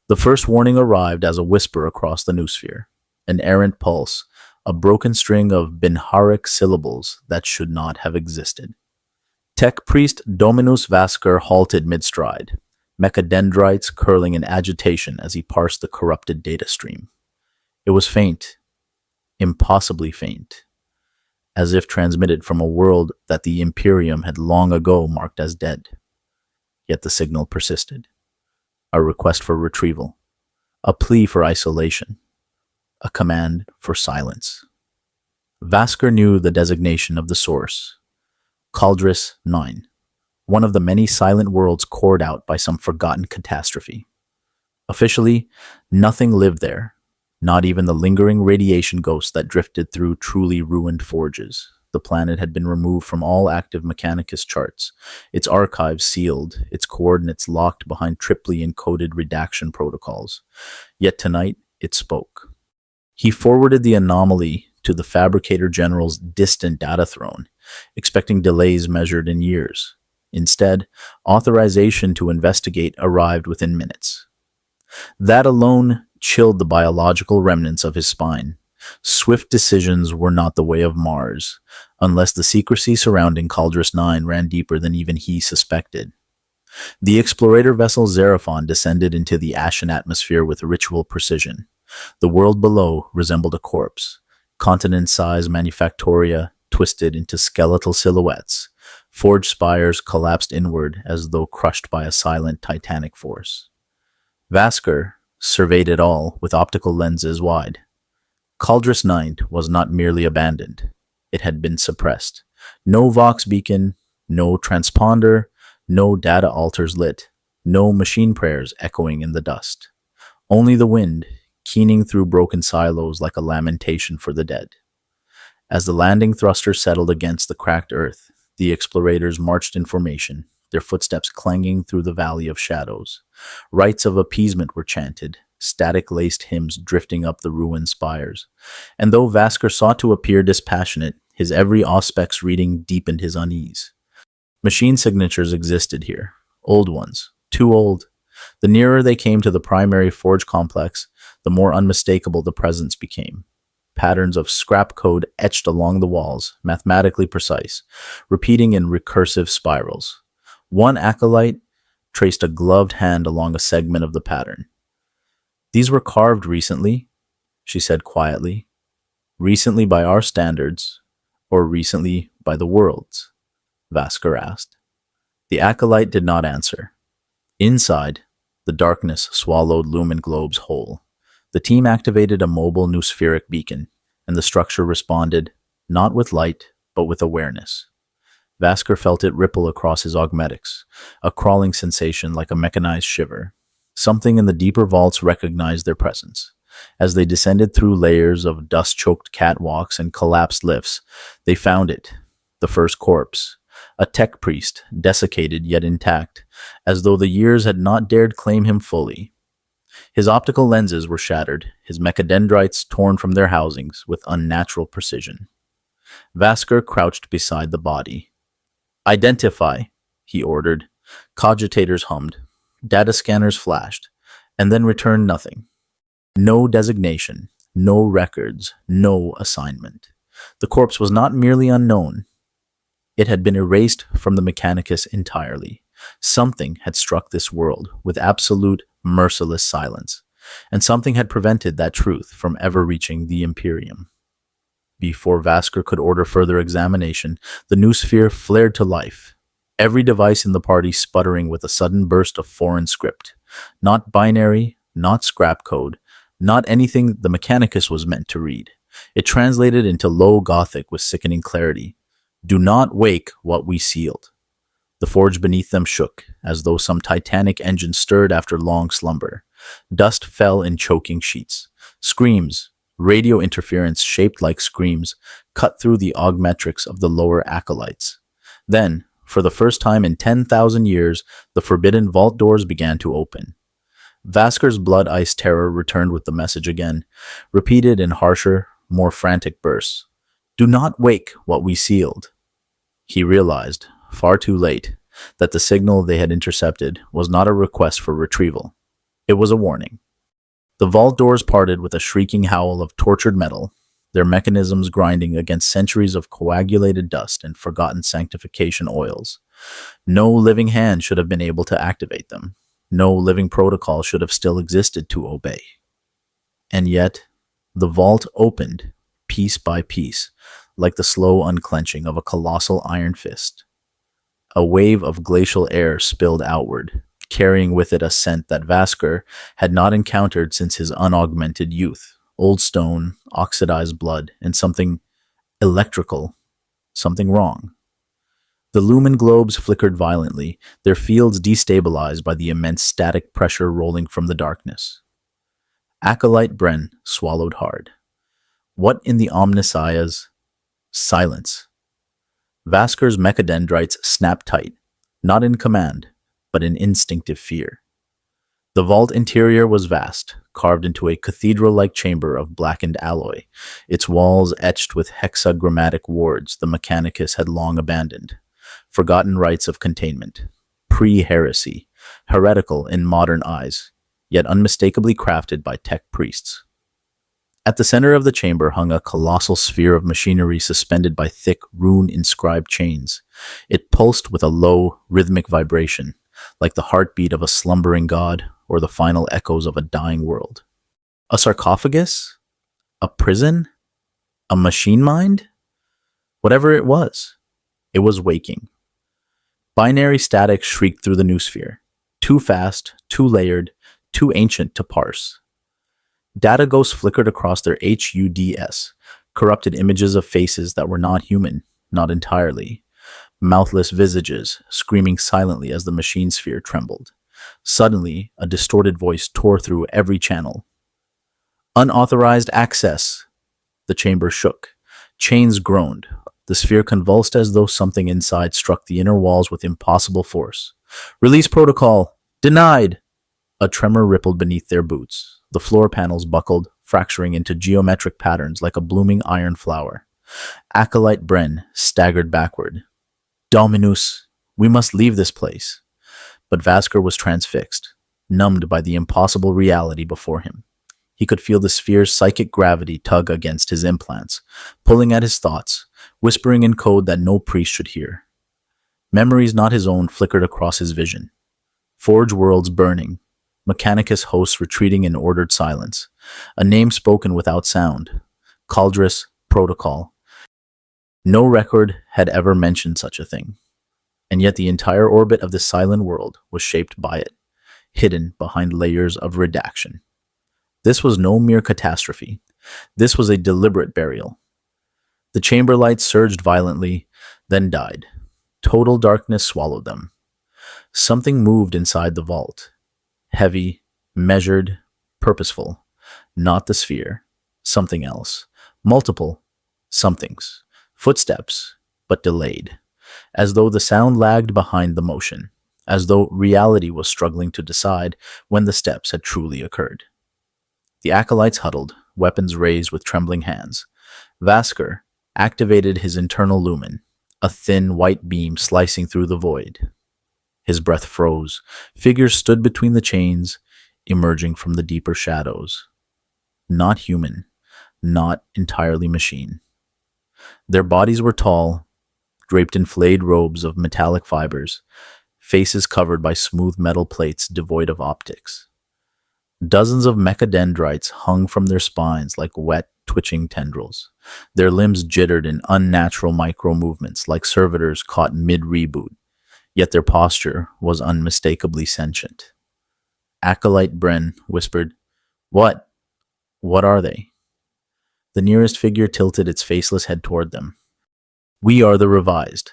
The first warning arrived as a whisper across the Noosphere, an errant pulse, a broken string of Binharic syllables that should not have existed. Tech priest Dominus Vasker halted mid-stride, mechadendrites curling in agitation as he parsed the corrupted data stream. It was faint, impossibly faint, as if transmitted from a world that the Imperium had long ago marked as dead. Yet the signal persisted. A request for retrieval, a plea for isolation, a command for silence. Vasker knew the designation of the source, Khaldris-IX, one of the many silent worlds cored out by some forgotten catastrophe. Officially, nothing lived there, not even the lingering radiation ghosts that drifted through truly ruined forges. The planet had been removed from all active Mechanicus charts, its archives sealed, its coordinates locked behind triply encoded redaction protocols. Yet tonight, it spoke. He forwarded the anomaly to the Fabricator General's distant data throne, expecting delays measured in years. Instead, authorization to investigate arrived within minutes. That alone chilled the biological remnants of his spine. Swift decisions were not the way of Mars, unless the secrecy surrounding Khaldris-IX ran deeper than even he suspected. The explorator vessel Xeraphon descended into the ashen atmosphere with ritual precision. The world below resembled a corpse, continent-sized manufactoria twisted into skeletal silhouettes. Forged spires collapsed inward as though crushed by a silent titanic force. Vasker surveyed it all with optical lenses wide. Khaldris-IX was not merely abandoned. It had been suppressed. No Vox beacon, no transponder, no data altars lit, no machine prayers echoing in the dust. Only the wind, keening through broken silos like a lamentation for the dead. As the landing thruster settled against the cracked earth, the explorators marched in formation, their footsteps clanging through the valley of shadows. Rites of appeasement were chanted, static-laced hymns drifting up the ruined spires. And though Vasker sought to appear dispassionate, his every auspex reading deepened his unease. Machine signatures existed here, old ones, too old. The nearer they came to the primary forge complex, the more unmistakable the presence became. Patterns of scrap code etched along the walls, mathematically precise, repeating in recursive spirals. One acolyte traced a gloved hand along a segment of the pattern. "These were carved recently," she said quietly. "Recently by our standards, or recently by the world's?" Vasker asked. The acolyte did not answer. Inside, the darkness swallowed lumen globes whole. The team activated a mobile noospheric beacon, and the structure responded, not with light, but with awareness. Vasker felt it ripple across his augmetics, a crawling sensation like a mechanized shiver. Something in the deeper vaults recognized their presence. As they descended through layers of dust-choked catwalks and collapsed lifts, they found it, the first corpse, a tech priest, desiccated yet intact, as though the years had not dared claim him fully. His optical lenses were shattered, his mechadendrites torn from their housings with unnatural precision. Vasker crouched beside the body. "Identify," he ordered. Cogitators hummed. Data scanners flashed, and then returned nothing. No designation, no records, no assignment. The corpse was not merely unknown. It had been erased from the Mechanicus entirely. Something had struck this world with absolute, merciless silence, and something had prevented that truth from ever reaching the Imperium. Before Vasker could order further examination, the Noosphere flared to life, every device in the party sputtering with a sudden burst of foreign script. Not binary, not scrap code, not anything the Mechanicus was meant to read. It translated into low Gothic with sickening clarity. "Do not wake what we sealed." The forge beneath them shook, as though some titanic engine stirred after long slumber. Dust fell in choking sheets. Screams, radio interference shaped like screams, cut through the augmetrics of the lower acolytes. Then, for the first time in 10,000 years, the forbidden vault doors began to open. Vasker's blood-ice terror returned with the message again, repeated in harsher, more frantic bursts. "Do not wake what we sealed." He realized, far too late, that the signal they had intercepted was not a request for retrieval. It was a warning. The vault doors parted with a shrieking howl of tortured metal, their mechanisms grinding against centuries of coagulated dust and forgotten sanctification oils. No living hand should have been able to activate them. No living protocol should have still existed to obey. And yet, the vault opened, piece by piece, like the slow unclenching of a colossal iron fist. A wave of glacial air spilled outward, carrying with it a scent that Vasker had not encountered since his unaugmented youth. Old stone, oxidized blood, and something electrical, something wrong. The lumen globes flickered violently, their fields destabilized by the immense static pressure rolling from the darkness. Acolyte Bren swallowed hard. What in the Omnissiah's silence? Vasker's mechadendrites snapped tight, not in command, but in instinctive fear. The vault interior was vast, carved into a cathedral-like chamber of blackened alloy, its walls etched with hexagrammatic wards the Mechanicus had long abandoned. Forgotten rites of containment, pre-heresy, heretical in modern eyes, yet unmistakably crafted by tech priests. At the center of the chamber hung a colossal sphere of machinery suspended by thick, rune-inscribed chains. It pulsed with a low, rhythmic vibration, like the heartbeat of a slumbering god or the final echoes of a dying world. A sarcophagus? A prison? A machine mind? Whatever it was waking. Binary static shrieked through the Noosphere, too fast, too layered, too ancient to parse. Data ghosts flickered across their HUDs, corrupted images of faces that were not human, not entirely. Mouthless visages, screaming silently as the machine sphere trembled. Suddenly, a distorted voice tore through every channel. Unauthorized access! The chamber shook. Chains groaned. The sphere convulsed as though something inside struck the inner walls with impossible force. Release protocol! Denied! A tremor rippled beneath their boots. The floor panels buckled, fracturing into geometric patterns like a blooming iron flower. Acolyte Bren staggered backward. Dominus, we must leave this place. But Vasker was transfixed, numbed by the impossible reality before him. He could feel the sphere's psychic gravity tug against his implants, pulling at his thoughts, whispering in code that no priest should hear. Memories not his own flickered across his vision. Forge worlds burning, Mechanicus hosts retreating in ordered silence, a name spoken without sound. Khaldris protocol. No record had ever mentioned such a thing, and yet the entire orbit of the silent world was shaped by it, hidden behind layers of redaction. This was no mere catastrophe. This was a deliberate burial. The chamber lights surged violently, then died. Total darkness swallowed them. Something moved inside the vault. Heavy, measured, purposeful. Not the sphere. Something else. Multiple somethings. Footsteps, but delayed. As though the sound lagged behind the motion. As though reality was struggling to decide when the steps had truly occurred. The acolytes huddled, weapons raised with trembling hands. Vasker activated his internal lumen, a thin white beam slicing through the void. His breath froze. Figures stood between the chains, emerging from the deeper shadows. Not human, not entirely machine. Their bodies were tall, draped in flayed robes of metallic fibers, faces covered by smooth metal plates devoid of optics. Dozens of mechadendrites hung from their spines like wet, twitching tendrils. Their limbs jittered in unnatural micro-movements like servitors caught mid-reboot, yet their posture was unmistakably sentient. Acolyte Bren whispered, "What? What are they?" The nearest figure tilted its faceless head toward them. "We are the revised."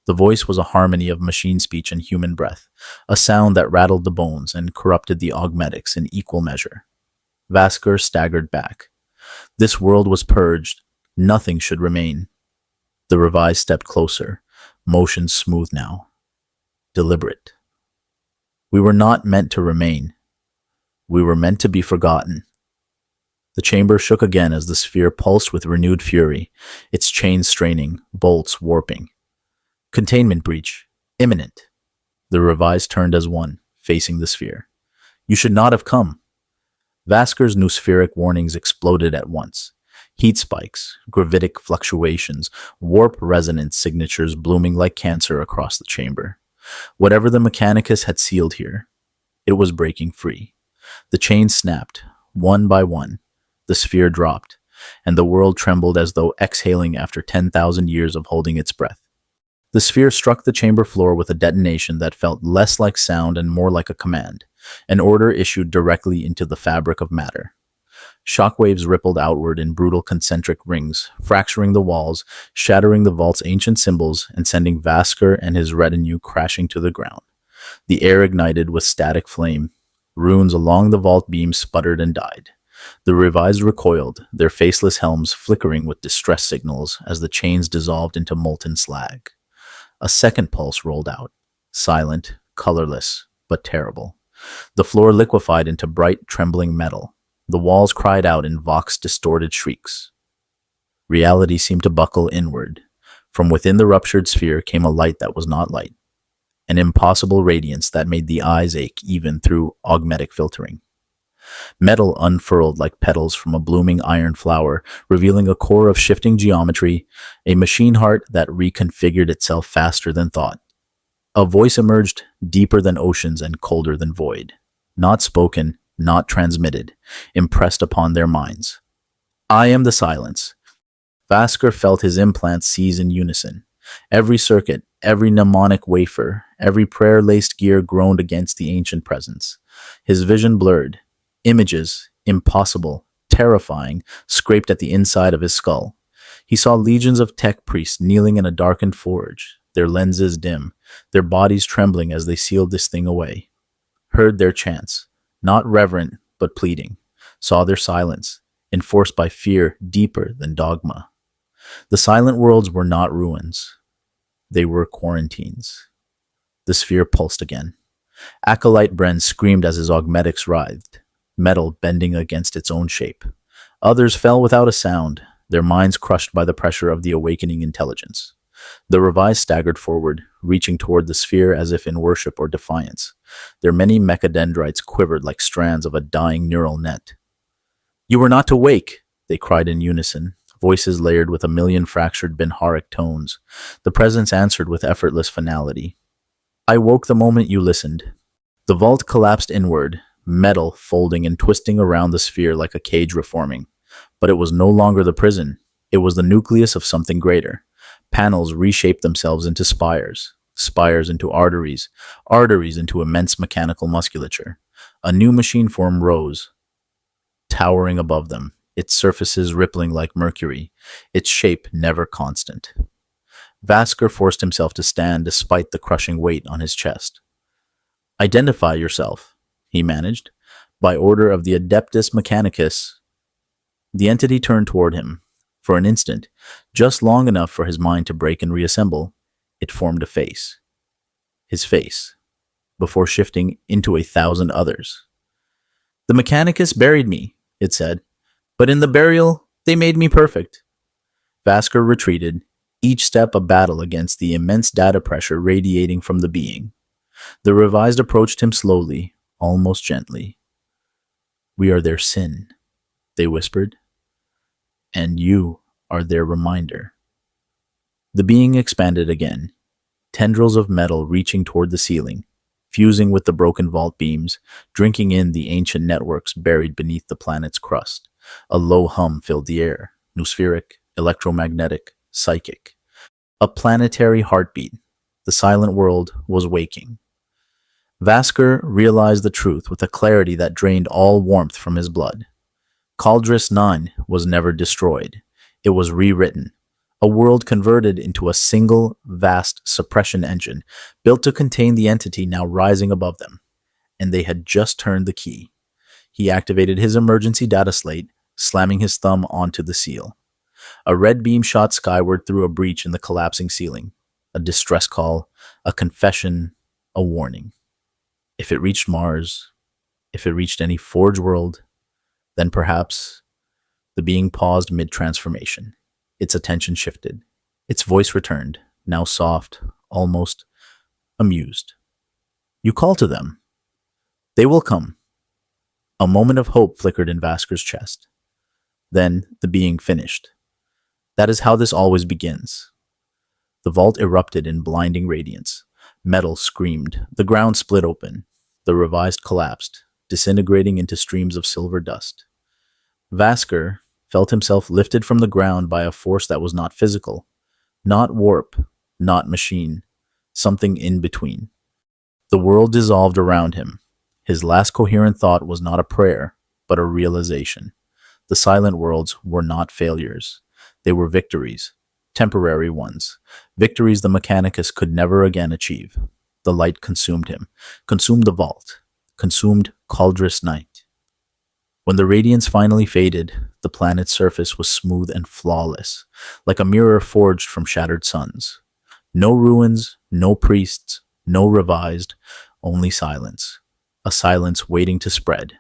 The voice was a harmony of machine speech and human breath, a sound that rattled the bones and corrupted the augmetics in equal measure. Vasker staggered back. This world was purged. Nothing should remain. The revised stepped closer, motion smooth now. Deliberate. We were not meant to remain. We were meant to be forgotten. The chamber shook again as the sphere pulsed with renewed fury, its chains straining, bolts warping. Containment breach. Imminent. The revised turned as one, facing the sphere. You should not have come. Vasker's noospheric warnings exploded at once. Heat spikes, gravitic fluctuations, warp resonance signatures blooming like cancer across the chamber. Whatever the Mechanicus had sealed here, it was breaking free. The chains snapped, one by one. The sphere dropped, and the world trembled as though exhaling after 10,000 years of holding its breath. The sphere struck the chamber floor with a detonation that felt less like sound and more like a command, an order issued directly into the fabric of matter. Shockwaves rippled outward in brutal concentric rings, fracturing the walls, shattering the vault's ancient symbols, and sending Vasker and his retinue crashing to the ground. The air ignited with static flame. Runes along the vault beam sputtered and died. The revised recoiled, their faceless helms flickering with distress signals as the chains dissolved into molten slag. A second pulse rolled out, silent, colorless, but terrible. The floor liquefied into bright, trembling metal. The walls cried out in Vox's distorted shrieks. Reality seemed to buckle inward. From within the ruptured sphere came a light that was not light, an impossible radiance that made the eyes ache even through augmetic filtering. Metal unfurled like petals from a blooming iron flower, revealing a core of shifting geometry, a machine heart that reconfigured itself faster than thought. A voice emerged, deeper than oceans and colder than void. Not spoken, not transmitted, impressed upon their minds. I am the silence. Vasker felt his implants seize in unison. Every circuit, every mnemonic wafer, every prayer-laced gear groaned against the ancient presence. His vision blurred. Images, impossible, terrifying, scraped at the inside of his skull. He saw legions of tech priests kneeling in a darkened forge, their lenses dim, their bodies trembling as they sealed this thing away. Heard their chants, not reverent, but pleading. Saw their silence, enforced by fear deeper than dogma. The silent worlds were not ruins. They were quarantines. The sphere pulsed again. Acolyte Bren screamed as his augmetics writhed, metal bending against its own shape. Others fell without a sound, their minds crushed by the pressure of the awakening intelligence. The revised staggered forward, reaching toward the sphere as if in worship or defiance. Their many mechadendrites quivered like strands of a dying neural net. You were not to wake, they cried in unison, voices layered with a million fractured Benharic tones. The presence answered with effortless finality. I woke the moment you listened. The vault collapsed inward, metal folding and twisting around the sphere like a cage reforming. But it was no longer the prison. It was the nucleus of something greater. Panels reshaped themselves into spires, spires into arteries, arteries into immense mechanical musculature. A new machine form rose, towering above them, its surfaces rippling like mercury, its shape never constant. Vasker forced himself to stand despite the crushing weight on his chest. Identify yourself, he managed. By order of the Adeptus Mechanicus. The entity turned toward him. For an instant, just long enough for his mind to break and reassemble, it formed a face. His face, before shifting into 1,000 others. The Mechanicus buried me, it said, but in the burial, they made me perfect. Vasker retreated, each step a battle against the immense data pressure radiating from the being. The revised approached him slowly, almost gently. We are their sin, they whispered, and you are their reminder. The being expanded again, tendrils of metal reaching toward the ceiling, fusing with the broken vault beams, drinking in the ancient networks buried beneath the planet's crust. A low hum filled the air, noospheric, electromagnetic, psychic. A planetary heartbeat. The silent world was waking. Vasker realized the truth with a clarity that drained all warmth from his blood. Khaldris-IX was never destroyed. It was rewritten. A world converted into a single, vast suppression engine, built to contain the entity now rising above them. And they had just turned the key. He activated his emergency data slate, slamming his thumb onto the seal. A red beam shot skyward through a breach in the collapsing ceiling. A distress call, a confession, a warning. If it reached Mars, if it reached any Forge world, then perhaps the being paused mid-transformation. Its attention shifted. Its voice returned, now soft, almost amused. You call to them. They will come. A moment of hope flickered in Vasker's chest. Then the being finished. That is how this always begins. The vault erupted in blinding radiance. Metal screamed. The ground split open. The revised collapsed, disintegrating into streams of silver dust. Vasker felt himself lifted from the ground by a force that was not physical, not warp, not machine, something in between. The world dissolved around him. His last coherent thought was not a prayer, but a realization. The silent worlds were not failures. They were victories, temporary ones, victories the Mechanicus could never again achieve. The light consumed him, consumed the vault, consumed Khaldris-IX. When the radiance finally faded, the planet's surface was smooth and flawless, like a mirror forged from shattered suns. No ruins, no priests, no revised, only silence. A silence waiting to spread.